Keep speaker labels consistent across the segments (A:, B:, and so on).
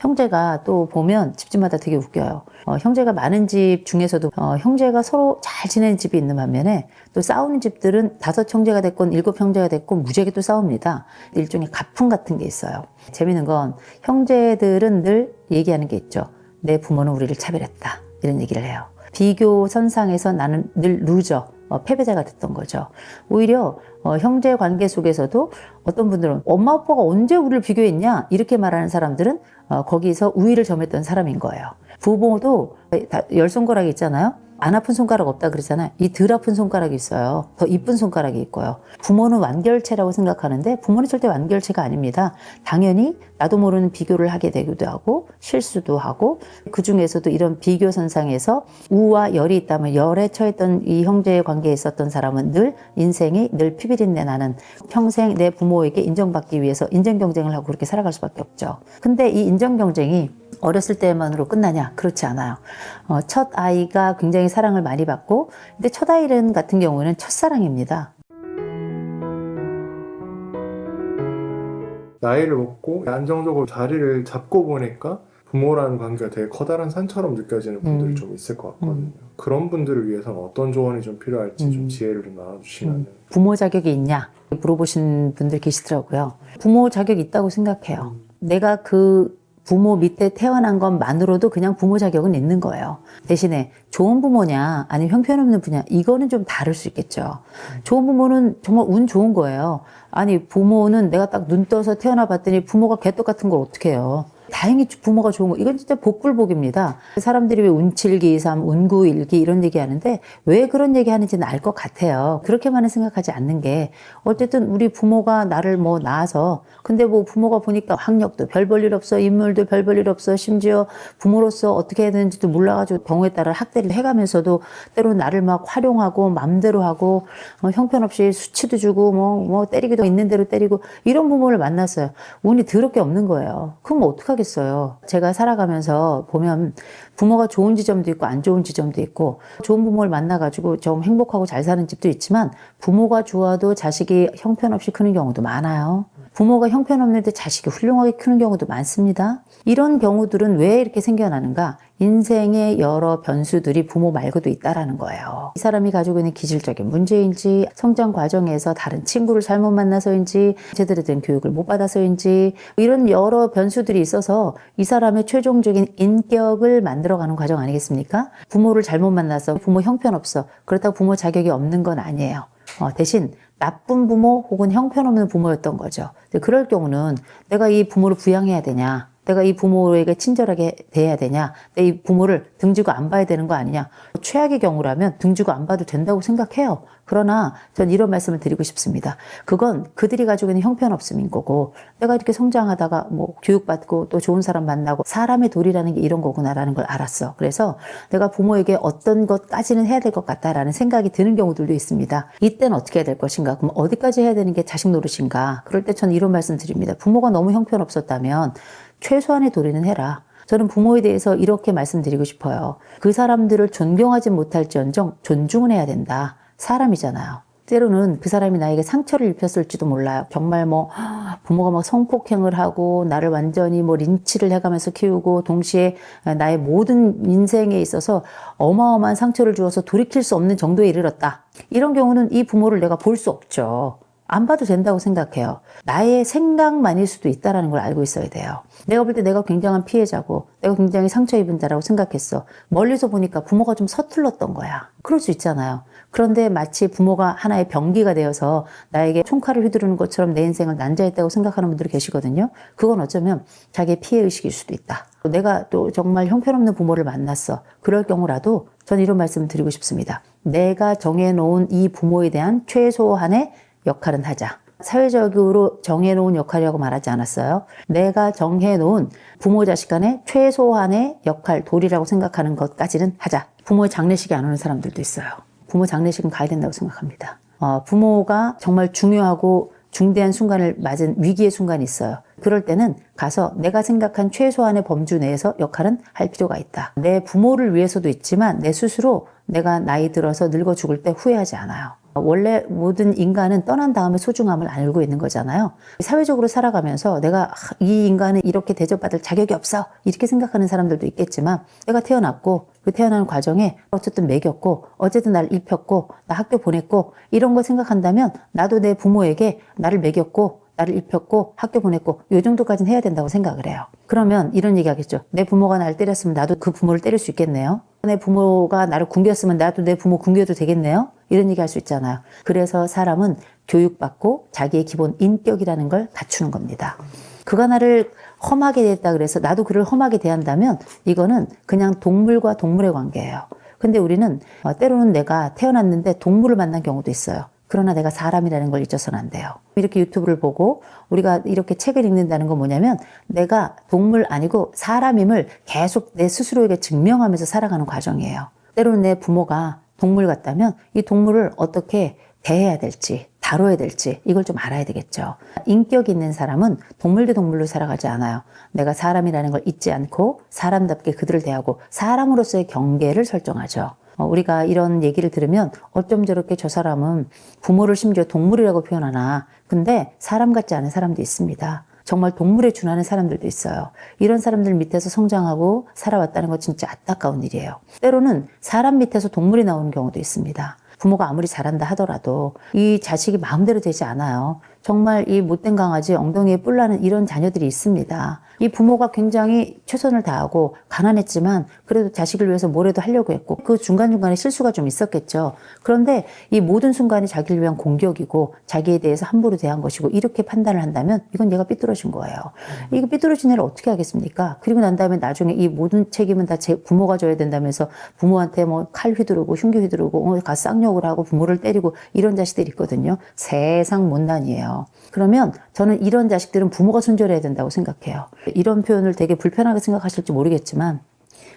A: 형제가 또 보면 집집마다 되게 웃겨요. 형제가 많은 집 중에서도 형제가 서로 잘 지내는 집이 있는 반면에 또 싸우는 집들은 5형제가 됐건 7형제가 됐건 무지하게 또 싸웁니다. 일종의 가풍 같은 게 있어요. 재밌는 건 형제들은 늘 얘기하는 게 있죠. 내 부모는 우리를 차별했다. 이런 얘기를 해요. 비교 선상에서 나는 늘 루저, 패배자가 됐던 거죠. 오히려 형제 관계 속에서도 어떤 분들은 엄마 아빠가 언제 우리를 비교했냐 이렇게 말하는 사람들은 거기서 우위를 점했던 사람인 거예요. 부모도 10손가락이 있잖아요. 안 아픈 손가락 없다 그러잖아요. 이 덜 아픈 손가락이 있어요. 더 이쁜 손가락이 있고요. 부모는 완결체라고 생각하는데 부모는 절대 완결체가 아닙니다. 당연히 나도 모르는 비교를 하게 되기도 하고 실수도 하고 그중에서도 이런 비교 선상에서 우와 열이 있다면 열에 처했던 이 형제의 관계에 있었던 사람은 늘 인생이 늘 피비린내 나는 평생 내 부모에게 인정받기 위해서 인정 경쟁을 하고 그렇게 살아갈 수밖에 없죠. 근데 이 인정 경쟁이 어렸을 때만으로 끝나냐? 그렇지 않아요. 첫 아이가 굉장히 사랑을 많이 받고, 근데 첫 아이는 같은 경우는 첫사랑입니다.
B: 나이를 먹고 안정적으로 자리를 잡고 보니까 부모라는 관계가 되게 커다란 산처럼 느껴지는 분들이 좀 있을 것 같거든요. 그런 분들을 위해서는 어떤 조언이 좀 필요할지 좀 지혜를 좀 나눠주시면.
A: 부모 자격이 있냐? 물어보신 분들 계시더라고요. 부모 자격이 있다고 생각해요. 내가 그 부모 밑에 태어난 것만으로도 그냥 부모 자격은 있는 거예요. 대신에 좋은 부모냐 아니면 형편없는 부모냐 이거는 좀 다를 수 있겠죠. 좋은 부모는 정말 운 좋은 거예요. 아니 부모는 내가 딱 눈 떠서 태어나 봤더니 부모가 개떡 같은 걸 어떻게 해요. 다행히 부모가 좋은 거 이건 진짜 복불복입니다. 사람들이 왜 운칠기삼, 운구일기 이런 얘기 하는데 왜 그런 얘기 하는지는 알 것 같아요. 그렇게만은 생각하지 않는 게 어쨌든 우리 부모가 나를 뭐 낳아서 근데 뭐 부모가 보니까 학력도 별 볼 일 없어, 인물도 별 볼 일 없어, 심지어 부모로서 어떻게 해야 되는지도 몰라가지고 경우에 따라 학대를 해가면서도 때로 나를 막 활용하고 맘대로 하고 형편없이 수치도 주고 뭐 때리기도 있는 대로 때리고 이런 부모를 만났어요. 운이 더럽게 없는 거예요. 그럼 어떡하겠어요. 제가 살아가면서 보면 부모가 좋은 지점도 있고 안 좋은 지점도 있고 좋은 부모를 만나가지고 좀 행복하고 잘 사는 집도 있지만 부모가 좋아도 자식이 형편없이 크는 경우도 많아요. 부모가 형편없는데 자식이 훌륭하게 크는 경우도 많습니다. 이런 경우들은 왜 이렇게 생겨나는가? 인생의 여러 변수들이 부모 말고도 있다라는 거예요. 이 사람이 가지고 있는 기질적인 문제인지 성장 과정에서 다른 친구를 잘못 만나서인지 제대로 된 교육을 못 받아서인지 이런 여러 변수들이 있어서 이 사람의 최종적인 인격을 만들어가는 과정 아니겠습니까? 부모를 잘못 만나서 부모 형편없어. 그렇다고 부모 자격이 없는 건 아니에요. 대신 나쁜 부모 혹은 형편없는 부모였던 거죠. 그럴 경우는 내가 이 부모를 부양해야 되냐? 내가 이 부모에게 친절하게 대해야 되냐? 내 이 부모를 등지고 안 봐야 되는 거 아니냐? 최악의 경우라면 등지고 안 봐도 된다고 생각해요. 그러나 전 이런 말씀을 드리고 싶습니다. 그건 그들이 가지고 있는 형편없음인 거고 내가 이렇게 성장하다가 뭐 교육받고 또 좋은 사람 만나고 사람의 도리라는 게 이런 거구나라는 걸 알았어. 그래서 내가 부모에게 어떤 것까지는 해야 될 것 같다라는 생각이 드는 경우들도 있습니다. 이때는 어떻게 해야 될 것인가? 그럼 어디까지 해야 되는 게 자식 노릇인가? 그럴 때 저는 이런 말씀 드립니다. 부모가 너무 형편없었다면 최소한의 도리는 해라. 저는 부모에 대해서 이렇게 말씀드리고 싶어요. 그 사람들을 존경하지 못할지언정 존중은 해야 된다. 사람이잖아요. 때로는 그 사람이 나에게 상처를 입혔을지도 몰라요. 정말 뭐 부모가 막 성폭행을 하고 나를 완전히 뭐 린치를 해가면서 키우고 동시에 나의 모든 인생에 있어서 어마어마한 상처를 주어서 돌이킬 수 없는 정도에 이르렀다. 이런 경우는 이 부모를 내가 볼 수 없죠. 안 봐도 된다고 생각해요. 나의 생각만일 수도 있다는 걸 알고 있어야 돼요. 내가 볼 때 내가 굉장한 피해자고 내가 굉장히 상처 입은 자라고 생각했어. 멀리서 보니까 부모가 좀 서툴렀던 거야. 그럴 수 있잖아요. 그런데 마치 부모가 하나의 병기가 되어서 나에게 총칼을 휘두르는 것처럼 내 인생을 난자했다고 생각하는 분들이 계시거든요. 그건 어쩌면 자기의 피해의식일 수도 있다. 내가 또 정말 형편없는 부모를 만났어. 그럴 경우라도 전 이런 말씀을 드리고 싶습니다. 내가 정해놓은 이 부모에 대한 최소한의 역할은 하자. 사회적으로 정해놓은 역할이라고 말하지 않았어요. 내가 정해놓은 부모 자식 간의 최소한의 역할, 도리라고 생각하는 것까지는 하자. 부모의 장례식에 안 오는 사람들도 있어요. 부모 장례식은 가야 된다고 생각합니다. 부모가 정말 중요하고 중대한 순간을 맞은 위기의 순간이 있어요. 그럴 때는 가서 내가 생각한 최소한의 범주 내에서 역할은 할 필요가 있다. 내 부모를 위해서도 있지만 내 스스로 내가 나이 들어서 늙어 죽을 때 후회하지 않아요. 원래 모든 인간은 떠난 다음에 소중함을 알고 있는 거잖아요. 사회적으로 살아가면서 내가 이 인간은 이렇게 대접받을 자격이 없어 이렇게 생각하는 사람들도 있겠지만 내가 태어났고 그 태어나는 과정에 어쨌든 먹였고 어쨌든 날 입혔고 나 학교 보냈고 이런 거 생각한다면 나도 내 부모에게 나를 먹였고 나를 입혔고 학교 보냈고 이 정도까지는 해야 된다고 생각을 해요. 그러면 이런 얘기 하겠죠. 내 부모가 나를 때렸으면 나도 그 부모를 때릴 수 있겠네요. 내 부모가 나를 굶겼으면 나도 내 부모 굶겨도 되겠네요. 이런 얘기 할 수 있잖아요. 그래서 사람은 교육받고 자기의 기본 인격이라는 걸 갖추는 겁니다. 그가 나를 험하게 대했다 그래서 나도 그를 험하게 대한다면 이거는 그냥 동물과 동물의 관계예요. 근데 우리는 때로는 내가 태어났는데 동물을 만난 경우도 있어요. 그러나 내가 사람이라는 걸 잊어서는 안 돼요. 이렇게 유튜브를 보고 우리가 이렇게 책을 읽는다는 건 뭐냐면 내가 동물 아니고 사람임을 계속 내 스스로에게 증명하면서 살아가는 과정이에요. 때로는 내 부모가 동물 같다면 이 동물을 어떻게 대해야 될지 다뤄야 될지 이걸 좀 알아야 되겠죠. 인격 있는 사람은 동물 대 동물로 살아가지 않아요. 내가 사람이라는 걸 잊지 않고 사람답게 그들을 대하고 사람으로서의 경계를 설정하죠. 우리가 이런 얘기를 들으면 어쩜 저렇게 저 사람은 부모를 심지어 동물이라고 표현하나. 근데 사람 같지 않은 사람도 있습니다. 정말 동물에 준하는 사람들도 있어요. 이런 사람들 밑에서 성장하고 살아왔다는 거 진짜 안타까운 일이에요. 때로는 사람 밑에서 동물이 나오는 경우도 있습니다. 부모가 아무리 잘한다 하더라도 이 자식이 마음대로 되지 않아요. 정말 이 못된 강아지 엉덩이에 뿔 나는 이런 자녀들이 있습니다. 이 부모가 굉장히 최선을 다하고 가난했지만 그래도 자식을 위해서 뭐라도 하려고 했고 그 중간중간에 실수가 좀 있었겠죠. 그런데 이 모든 순간이 자기를 위한 공격이고 자기에 대해서 함부로 대한 것이고 이렇게 판단을 한다면 이건 얘가 삐뚤어진 거예요. 이거 삐뚤어진 애를 어떻게 하겠습니까? 그리고 난 다음에 나중에 이 모든 책임은 다 제 부모가 져야 된다면서 부모한테 뭐 칼 휘두르고 흉기 휘두르고 가서 쌍욕을 하고 부모를 때리고 이런 자식들이 있거든요. 세상 못난이에요. 그러면 저는 이런 자식들은 부모가 손절해야 된다고 생각해요. 이런 표현을 되게 불편하게 생각하실지 모르겠지만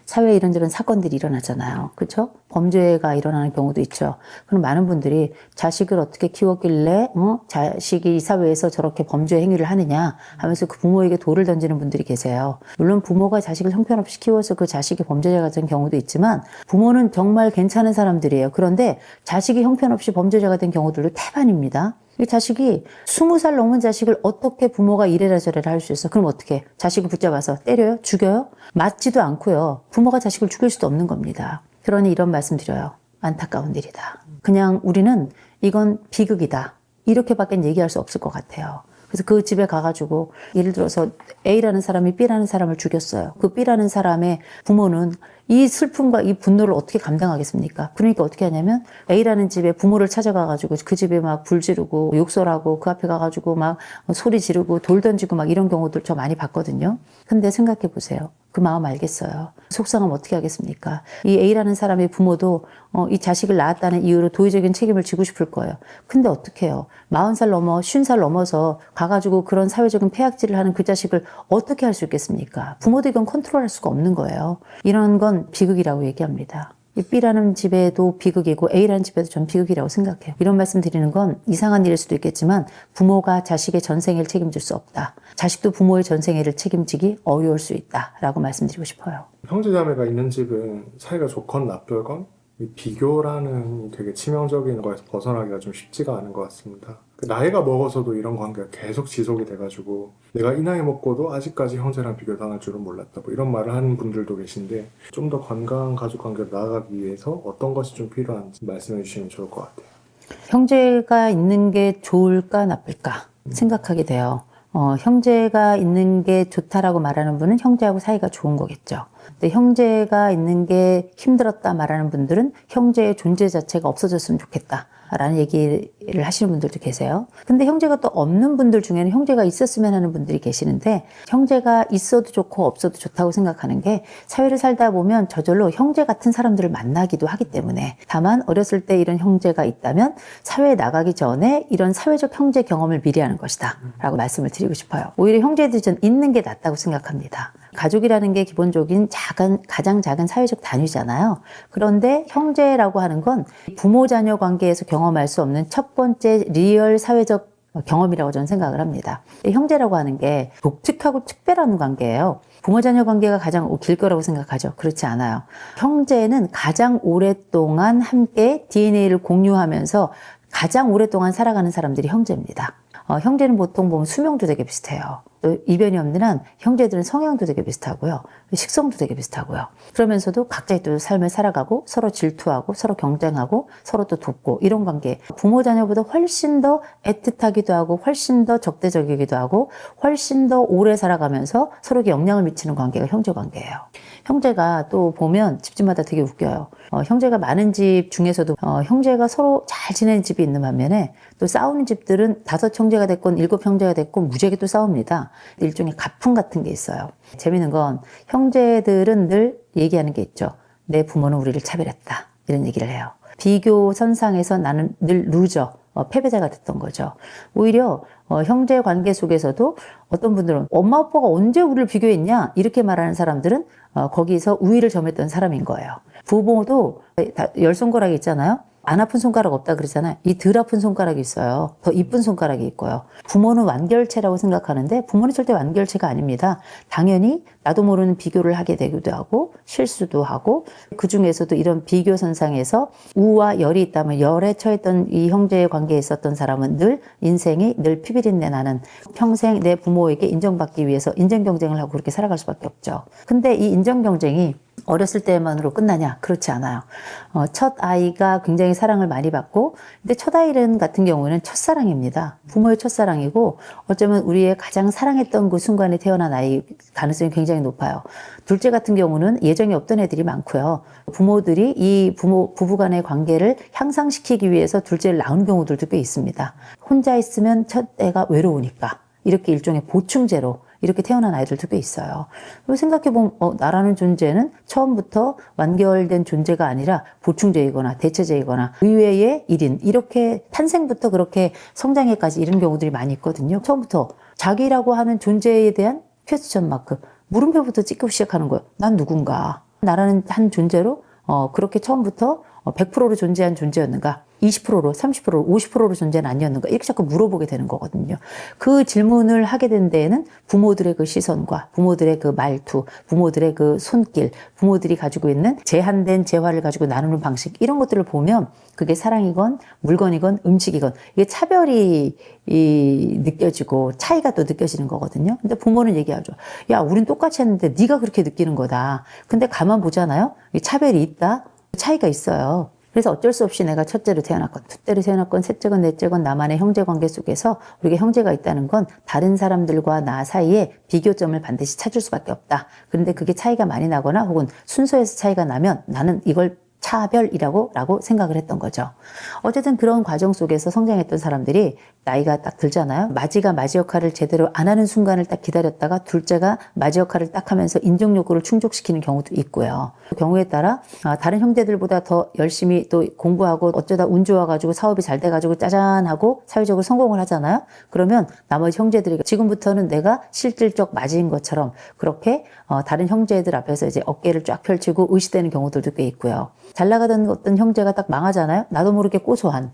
A: 사회에 이런저런 사건들이 일어나잖아요. 그렇죠? 범죄가 일어나는 경우도 있죠. 그럼 많은 분들이 자식을 어떻게 키웠길래 자식이 이 사회에서 저렇게 범죄 행위를 하느냐 하면서 그 부모에게 돌을 던지는 분들이 계세요. 물론 부모가 자식을 형편없이 키워서 그 자식이 범죄자가 된 경우도 있지만 부모는 정말 괜찮은 사람들이에요. 그런데 자식이 형편없이 범죄자가 된 경우들도 태반입니다. 이 자식이 20살 넘은 자식을 어떻게 부모가 이래라 저래라 할 수 있어? 그럼 어떻게? 자식을 붙잡아서 때려요? 죽여요? 맞지도 않고요. 부모가 자식을 죽일 수도 없는 겁니다. 그러니 이런 말씀 드려요. 안타까운 일이다. 그냥 우리는 이건 비극이다. 이렇게밖에 얘기할 수 없을 것 같아요. 그래서 그 집에 가가지고 예를 들어서 A라는 사람이 B라는 사람을 죽였어요. 그 B라는 사람의 부모는 이 슬픔과 이 분노를 어떻게 감당하겠습니까? 그러니까 어떻게 하냐면 A라는 집에 부모를 찾아가가지고 그 집에 막 불 지르고 욕설하고 그 앞에 가가지고 막 소리 지르고 돌 던지고 막 이런 경우들 저 많이 봤거든요. 근데 생각해 보세요. 그 마음 알겠어요. 속상하면 어떻게 하겠습니까? 이 A라는 사람의 부모도 이 자식을 낳았다는 이유로 도의적인 책임을 지고 싶을 거예요. 근데 어떻게 해요? 40살 넘어 50살 넘어서 가가지고 그런 사회적인 폐악질을 하는 그 자식을 어떻게 할 수 있겠습니까? 부모도 이건 컨트롤할 수가 없는 거예요. 이런 건 비극이라고 얘기합니다. 이 B라는 집에도 비극이고 A라는 집에도 전 비극이라고 생각해요. 이런 말씀 드리는 건 이상한 일일 수도 있겠지만 부모가 자식의 전생애를 책임질 수 없다. 자식도 부모의 전생애를 책임지기 어려울 수 있다라고 말씀드리고 싶어요.
B: 형제자매가 있는 집은 사이가 좋건 나쁠건 이 비교라는 되게 치명적인 거에서 벗어나기가 좀 쉽지가 않은 것 같습니다. 나이가 먹어서도 이런 관계가 계속 지속이 돼가지고 내가 이 나이 먹고도 아직까지 형제랑 비교당할 줄은 몰랐다 뭐 이런 말을 하는 분들도 계신데 좀 더 건강한 가족 관계로 나아가기 위해서 어떤 것이 좀 필요한지 말씀해 주시면 좋을 것 같아요.
A: 형제가 있는 게 좋을까 나쁠까 생각하게 돼요. 형제가 있는 게 좋다라고 말하는 분은 형제하고 사이가 좋은 거겠죠. 근데 형제가 있는 게 힘들었다 말하는 분들은 형제의 존재 자체가 없어졌으면 좋겠다 라는 얘기를 하시는 분들도 계세요. 근데 형제가 또 없는 분들 중에는 형제가 있었으면 하는 분들이 계시는데 형제가 있어도 좋고 없어도 좋다고 생각하는 게 사회를 살다 보면 저절로 형제 같은 사람들을 만나기도 하기 때문에 다만 어렸을 때 이런 형제가 있다면 사회에 나가기 전에 이런 사회적 형제 경험을 미리 하는 것이다 라고 말씀을 드리고 싶어요. 오히려 형제들이 전 있는 게 낫다고 생각합니다. 가족이라는 게 기본적인 가장 작은 사회적 단위잖아요. 그런데 형제라고 하는 건 부모 자녀 관계에서 경험할 수 없는 첫 번째 리얼 사회적 경험이라고 저는 생각을 합니다. 형제라고 하는 게 독특하고 특별한 관계예요. 부모 자녀 관계가 가장 길 거라고 생각하죠. 그렇지 않아요. 형제는 가장 오랫동안 함께 DNA를 공유하면서 가장 오랫동안 살아가는 사람들이 형제입니다. 형제는 보통 보면 수명도 되게 비슷해요. 또 이변이 없는 한 형제들은 성향도 되게 비슷하고요. 식성도 되게 비슷하고요. 그러면서도 각자의 또 삶을 살아가고 서로 질투하고 서로 경쟁하고 서로 또 돕고 이런 관계. 부모 자녀보다 훨씬 더 애틋하기도 하고 훨씬 더 적대적이기도 하고 훨씬 더 오래 살아가면서 서로에게 영향을 미치는 관계가 형제 관계예요. 형제가 또 보면 집집마다 되게 웃겨요. 형제가 많은 집 중에서도 형제가 서로 잘 지내는 집이 있는 반면에 또 싸우는 집들은 5형제가 됐건 7형제가 됐건 무지하게 또 싸웁니다. 일종의 가풍 같은 게 있어요. 재밌는 건 형제들은 늘 얘기하는 게 있죠. 내 부모는 우리를 차별했다. 이런 얘기를 해요. 비교 선상에서 나는 늘 루저, 패배자가 됐던 거죠. 오히려 형제 관계 속에서도 어떤 분들은 엄마 아빠가 언제 우리를 비교했냐 이렇게 말하는 사람들은 거기서 우위를 점했던 사람인 거예요. 부모도 열 손가락이 있잖아요. 안 아픈 손가락 없다 그러잖아요. 이 덜 아픈 손가락이 있어요. 더 이쁜 손가락이 있고요. 부모는 완결체라고 생각하는데 부모는 절대 완결체가 아닙니다. 당연히 나도 모르는 비교를 하게 되기도 하고 실수도 하고 그중에서도 이런 비교 선상에서 우와 열이 있다면 열에 처했던 이 형제의 관계에 있었던 사람은 늘 인생이 늘 피비린내 나는 평생 내 부모에게 인정받기 위해서 인정 경쟁을 하고 그렇게 살아갈 수밖에 없죠. 근데 이 인정 경쟁이 어렸을 때만으로 끝나냐? 그렇지 않아요. 첫 아이가 굉장히 사랑을 많이 받고, 근데 첫 아이는 같은 경우는 첫사랑입니다. 부모의 첫사랑이고, 어쩌면 우리의 가장 사랑했던 그 순간에 태어난 아이 가능성이 굉장히 높아요. 둘째 같은 경우는 예정이 없던 애들이 많고요. 부모들이 이 부부 간의 관계를 향상시키기 위해서 둘째를 낳은 경우들도 꽤 있습니다. 혼자 있으면 첫 애가 외로우니까. 이렇게 일종의 보충제로 이렇게 태어난 아이들도 꽤 있어요. 생각해보면 나라는 존재는 처음부터 완결된 존재가 아니라 보충제이거나 대체제이거나 의외의 일인 이렇게 탄생부터 그렇게 성장에까지 이런 경우들이 많이 있거든요. 처음부터 자기라고 하는 존재에 대한 퀘스천 마크 물음표부터 찍고 시작하는 거예요. 난 누군가? 나라는 한 존재로 그렇게 처음부터 100%로 존재한 존재였는가? 20%로, 30%로, 50%로 존재는 아니었는가? 이렇게 자꾸 물어보게 되는 거거든요. 그 질문을 하게 된 데에는 부모들의 그 시선과 부모들의 그 말투, 부모들의 그 손길, 부모들이 가지고 있는 제한된 재화를 가지고 나누는 방식, 이런 것들을 보면 그게 사랑이건 물건이건 음식이건 이게 차별이 느껴지고 차이가 또 느껴지는 거거든요. 근데 부모는 얘기하죠. 야, 우린 똑같이 했는데 네가 그렇게 느끼는 거다. 근데 가만 보잖아요. 이 차별이 있다. 차이가 있어요. 그래서 어쩔 수 없이 내가 첫째로 태어났건 둘째로 태어났건 셋째건 넷째건 나만의 형제 관계 속에서 우리가 형제가 있다는 건 다른 사람들과 나 사이에 비교점을 반드시 찾을 수밖에 없다. 그런데 그게 차이가 많이 나거나 혹은 순서에서 차이가 나면 나는 이걸 차별이라고 생각을 했던 거죠. 어쨌든 그런 과정 속에서 성장했던 사람들이 나이가 딱 들잖아요. 마지가 마지 역할을 제대로 안 하는 순간을 딱 기다렸다가 둘째가 마지 역할을 딱 하면서 인정 욕구를 충족시키는 경우도 있고요. 그 경우에 따라 다른 형제들보다 더 열심히 또 공부하고 어쩌다 운 좋아가지고 사업이 잘 돼가지고 짜잔 하고 사회적으로 성공을 하잖아요. 그러면 나머지 형제들이 지금부터는 내가 실질적 마지인 것처럼 그렇게 다른 형제들 앞에서 이제 어깨를 쫙 펼치고 의시되는 경우들도 꽤 있고요. 잘 나가던 어떤 형제가 딱 망하잖아요. 나도 모르게 고소한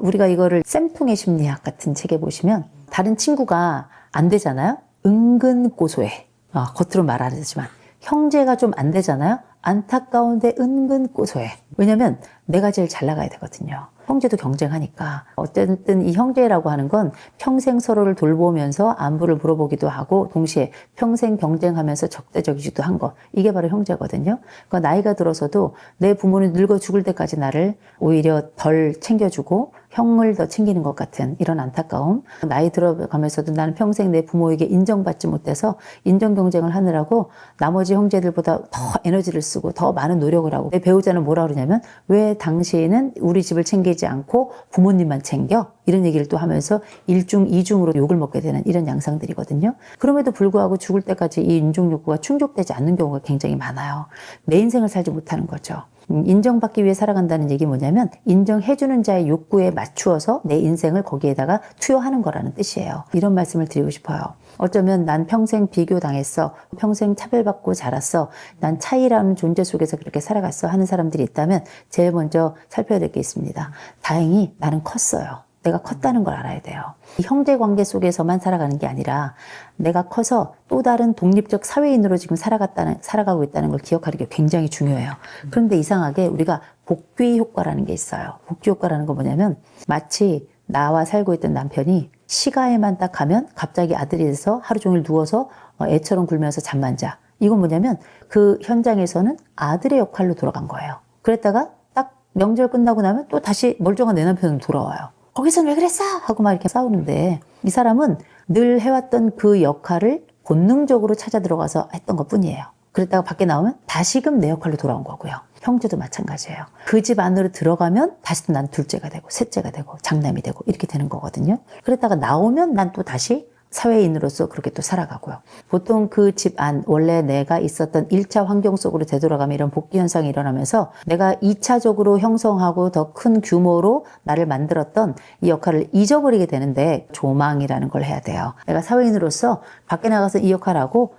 A: 우리가 이거를 쌤통의 심리학 같은 책에 보시면 다른 친구가 안 되잖아요. 은근 고소해. 겉으로 말 안 하지만 형제가 좀 안 되잖아요. 안타까운데 은근 고소해. 왜냐면 내가 제일 잘 나가야 되거든요. 형제도 경쟁하니까. 어쨌든 이 형제라고 하는 건 평생 서로를 돌보면서 안부를 물어보기도 하고 동시에 평생 경쟁하면서 적대적이기도 한 거. 이게 바로 형제거든요. 그러니까 나이가 들어서도 내 부모는 늙어 죽을 때까지 나를 오히려 덜 챙겨주고 형을 더 챙기는 것 같은 이런 안타까움. 나이 들어가면서도 나는 평생 내 부모에게 인정받지 못해서 인정 경쟁을 하느라고 나머지 형제들보다 더 에너지를 쓰고 더 많은 노력을 하고 내 배우자는 뭐라 그러냐면 왜 당신은 우리 집을 챙기지 않고 부모님만 챙겨? 이런 얘기를 또 하면서 일중 이중으로 욕을 먹게 되는 이런 양상들이거든요. 그럼에도 불구하고 죽을 때까지 이 인정 욕구가 충족되지 않는 경우가 굉장히 많아요. 내 인생을 살지 못하는 거죠. 인정받기 위해 살아간다는 얘기 뭐냐면 인정해주는 자의 욕구에 맞추어서 내 인생을 거기에다가 투여하는 거라는 뜻이에요. 이런 말씀을 드리고 싶어요. 어쩌면 난 평생 비교당했어. 평생 차별받고 자랐어. 난 차이라는 존재 속에서 그렇게 살아갔어 하는 사람들이 있다면 제일 먼저 살펴야 될 게 있습니다. 다행히 나는 컸어요. 내가 컸다는 걸 알아야 돼요. 이 형제 관계 속에서만 살아가는 게 아니라 내가 커서 또 다른 독립적 사회인으로 지금 살아가고 있다는 걸 기억하는 게 굉장히 중요해요. 그런데 이상하게 우리가 복귀 효과라는 게 있어요. 복귀 효과라는 건 뭐냐면 마치 나와 살고 있던 남편이 시가에만 딱 가면 갑자기 아들이 돼서 하루 종일 누워서 애처럼 굴면서 잠만 자. 이건 뭐냐면 그 현장에서는 아들의 역할로 돌아간 거예요. 그랬다가 딱 명절 끝나고 나면 또 다시 멀쩡한 내 남편은 돌아와요. 거기서는 왜 그랬어? 하고 막 이렇게 싸우는데 이 사람은 늘 해왔던 그 역할을 본능적으로 찾아 들어가서 했던 것 뿐이에요. 그랬다가 밖에 나오면 다시금 내 역할로 돌아온 거고요. 형제도 마찬가지예요. 그 집 안으로 들어가면 다시 또 난 둘째가 되고 셋째가 되고 장남이 되고 이렇게 되는 거거든요. 그랬다가 나오면 난 또 다시 사회인으로서 그렇게 또 살아가고요. 보통 그 집 안, 원래 내가 있었던 1차 환경 속으로 되돌아가면 이런 복귀 현상이 일어나면서 내가 2차적으로 형성하고 더 큰 규모로 나를 만들었던 이 역할을 잊어버리게 되는데 조망이라는 걸 해야 돼요. 내가 사회인으로서 밖에 나가서 이 역할을 하고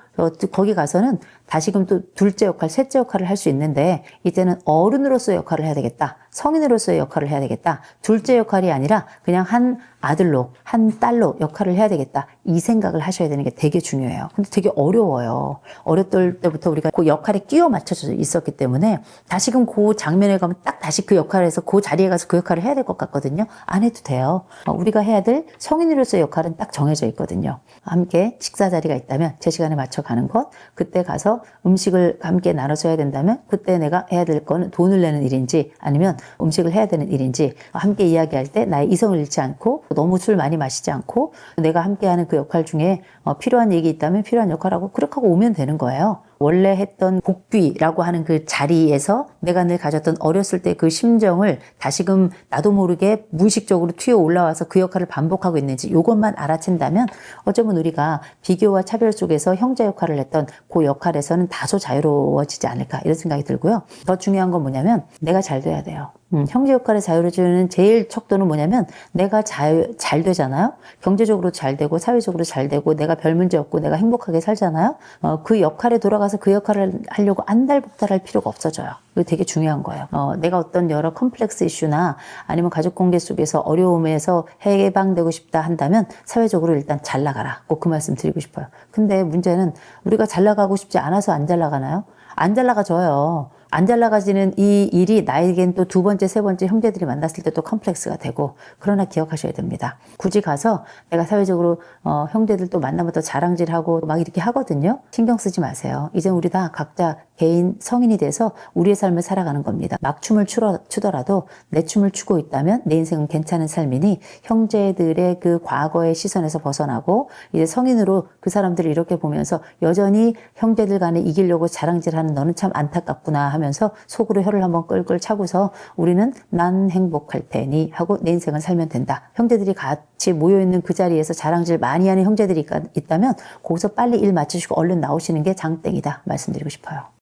A: 거기 가서는 다시금 또 둘째 역할, 셋째 역할을 할 수 있는데 이때는 어른으로서의 역할을 해야 되겠다. 성인으로서의 역할을 해야 되겠다. 둘째 역할이 아니라 그냥 한 아들로, 한 딸로 역할을 해야 되겠다. 이 생각을 하셔야 되는 게 되게 중요해요. 근데 되게 어려워요. 어렸을 때부터 우리가 그 역할에 끼워 맞춰져 있었기 때문에 다시금 그 장면에 가면 딱 다시 그 역할에서 그 자리에 가서 그 역할을 해야 될 것 같거든요. 안 해도 돼요. 우리가 해야 될 성인으로서의 역할은 딱 정해져 있거든요. 함께 식사 자리가 있다면 제 시간에 맞춰 가는 것, 그때 가서 음식을 함께 나눠서 해야 된다면 그때 내가 해야 될 거는 돈을 내는 일인지 아니면 음식을 해야 되는 일인지 함께 이야기할 때 나의 이성을 잃지 않고 너무 술 많이 마시지 않고 내가 함께하는 그 역할 중에 필요한 얘기 있다면 필요한 역할하고 그렇게 하고 오면 되는 거예요. 원래 했던 복귀라고 하는 그 자리에서 내가 늘 가졌던 어렸을 때 그 심정을 다시금 나도 모르게 무의식적으로 튀어 올라와서 그 역할을 반복하고 있는지 이것만 알아챈다면 어쩌면 우리가 비교와 차별 속에서 형제 역할을 했던 그 역할에서는 다소 자유로워지지 않을까 이런 생각이 들고요. 더 중요한 건 뭐냐면 내가 잘 돼야 돼요. 형제 역할을 자유로워지는 제일 척도는 뭐냐면 내가 잘 되잖아요. 경제적으로 잘 되고 사회적으로 잘 되고 내가 별 문제 없고 내가 행복하게 살잖아요. 그 역할에 돌아가서 그 역할을 하려고 안달복달할 필요가 없어져요. 이거 되게 중요한 거예요. 내가 어떤 여러 컴플렉스 이슈나 아니면 가족 관계 속에서 어려움에서 해방되고 싶다 한다면 사회적으로 일단 잘 나가라. 꼭 그 말씀 드리고 싶어요. 근데 문제는 우리가 잘 나가고 싶지 않아서 안 잘 나가나요? 안 잘 나가져요. 안 잘 나가지는 이 일이 나에겐 또 두 번째, 세 번째 형제들이 만났을 때 또 컴플렉스가 되고 그러나 기억하셔야 됩니다. 굳이 가서 내가 사회적으로 형제들 또 만나면 또 자랑질하고 막 이렇게 하거든요. 신경 쓰지 마세요. 이제 우리 다 각자 개인 성인이 돼서 우리의 삶을 살아가는 겁니다. 막춤을 추더라도 내 춤을 추고 있다면 내 인생은 괜찮은 삶이니 형제들의 그 과거의 시선에서 벗어나고 이제 성인으로 그 사람들을 이렇게 보면서 여전히 형제들 간에 이기려고 자랑질하는 너는 참 안타깝구나 하면서 속으로 혀를 한번 끌끌 차고서 우리는 난 행복할 테니 하고 내 인생을 살면 된다. 형제들이 같이 모여있는 그 자리에서 자랑질 많이 하는 형제들이 있다면 거기서 빨리 일 마치시고 얼른 나오시는 게 장땡이다 말씀드리고 싶어요.